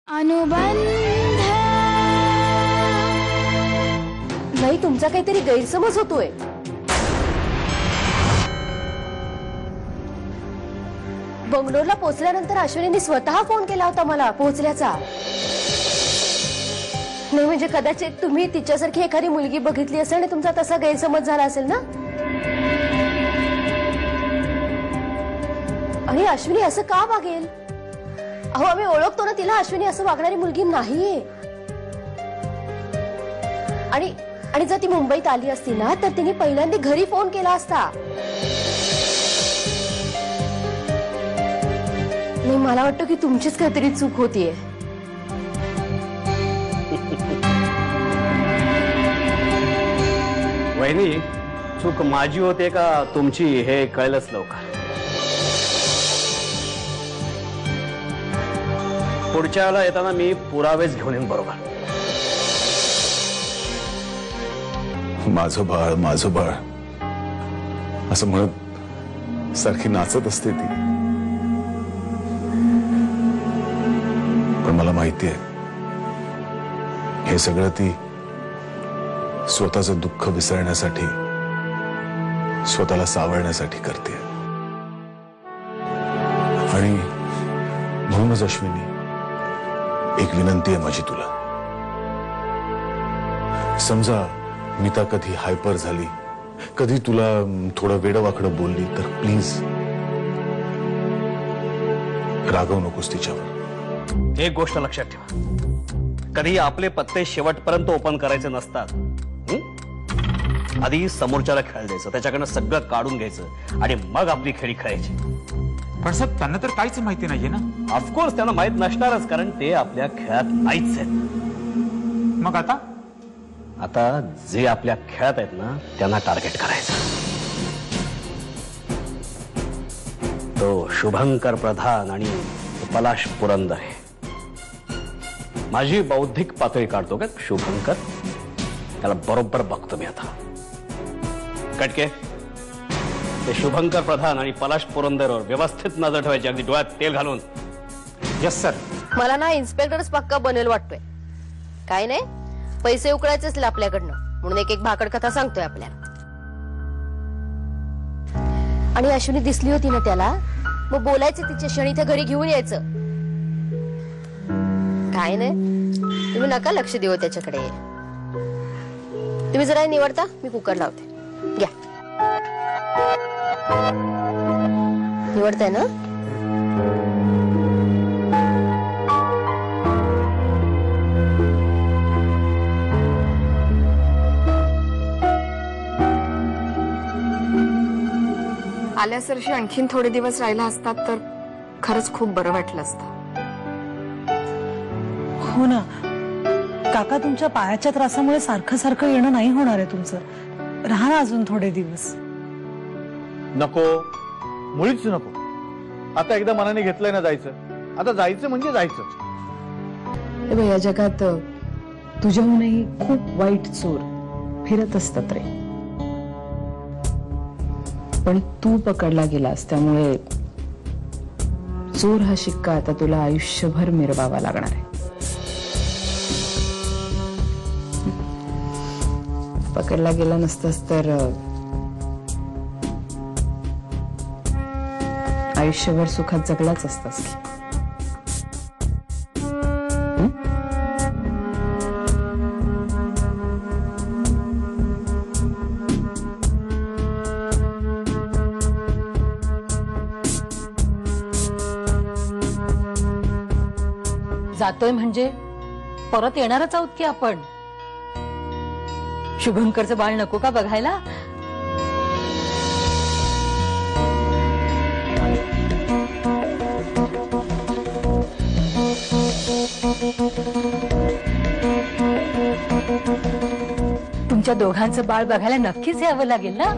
अनुबंध नाही, तुमचा काहीतरी गैरसमज होतोय. बंगलोरला पोहोचल्यानंतर अश्विनीने स्वतः फोन केला होता मला पोहोचल्याचा. नाही म्हणजे कदाचित तुम्ही तिच्यासारखी एखादी मुलगी बघितली असेल आणि तुमचा तसा गैरसमज झाला असेल ना. आणि अश्विनी असं का वागेल? अहो आम्ही ओळखतो ना तिला. अश्विनी असं वागणारी मुलगी नाहीये. आणि जर ती मुंबईत आली असती ना तर तिने पहिल्यांदा घरी फोन केला असता. नाही मला वाटतं की तुमचीच काहीतरी चूक होतीये. वहिनी, चूक माझी होते का तुमची हे कळलंच लवकर. पुढच्या वेळेला येताना मी पुरावेच घेऊन येईन. बरोबर. माझं बाळ असं म्हणत सारखी नाचत असते ती. पण मला माहिती आहे हे सगळं ती स्वतःचं दुःख विसरण्यासाठी, स्वतःला सावरण्यासाठी करते. आणि म्हणूनच अश्विनी, एक विनंती आहे माझी तुला. समजा मीता कधी हायपर झाली, कधी तुला थोडं वेडवाकडं बोलली तर प्लीज रागवू नकोस तिच्यावर. एक गोष्ट लक्षात ठेवा, कधी आपले पत्ते शेवटपर्यंत ओपन करायचे नसतात. आधी समोरच्याला खेळ द्यायचं, त्याच्याकडनं सगळं काढून घ्यायचं आणि मग आपली खेळी खेळायची. पण साहेब त्यांना तर काहीच माहिती नाहीये ना. ऑफकोर्स त्यांना माहित नसणारच, कारण ते आपल्या खेळात नाहीच आहेत. मग आता जे आपल्या खेळात आहेत ना त्यांना टार्गेट करायचं. तो शुभंकर प्रधान आणि पलाश पुरंदरे. माझी बौद्धिक पातळी काढतो का शुभंकर, त्याला बरोबर बघतो मी आता. कटके, ते शुभंकर प्रधान आणि पलाश पुरंदरवर व्यवस्थित नजर ठेवायची, अगदी डोळ्यात तेल घालून. Yes sir. मला ना इन्स्पेक्टरच पक्का बनेल वाटतोय. काय नाही, पैसे उकळायचेच आपल्याकडनं म्हणून एक भाकड कथा सांगतोय आपल्याला. आणि अश्विनी दिसली होती ना त्याला, मग बोलायचं तिच्याशी आणि त्या घरी घेऊन यायचं. काय नाही, तुम्ही नका लक्ष देऊ त्याच्याकडे. तुम्ही जरा निवडता, मी कुकर लावते. घ्या. निवडताय ना? आल्यासरशी आणखीन थोडे दिवस राहिला असतात तर खरंच खूप बरं वाटलं असतं. हो ना काका, तुमच्या पायाच्या त्रासामुळे सारखं सारखं येणं नाही होणार आहे तुमचं. राहा ना अजून थोडे दिवस. नको, मुळीच नको. आता एकदा मनाने घेतलंय ना जायचं, आता जायचं म्हणजे जायचं. या जगात तुझ्याहूनही खूप वाईट चोर फिरत असतात रे. पण तू पकडला गेलास त्यामुळे चोर हा शिक्का आता तुला आयुष्यभर मिरवावा लागणार आहे. पकडला गेला नसतास तर आयुष्यभर सुखात जगलाच असतास. जातोय म्हणजे परत येणारच आहोत की आपण. शुभंकरचं बाळ नको का बघायला? तुमच्या दोघांचं बाळ बघायला नक्कीच यावं लागेल ना.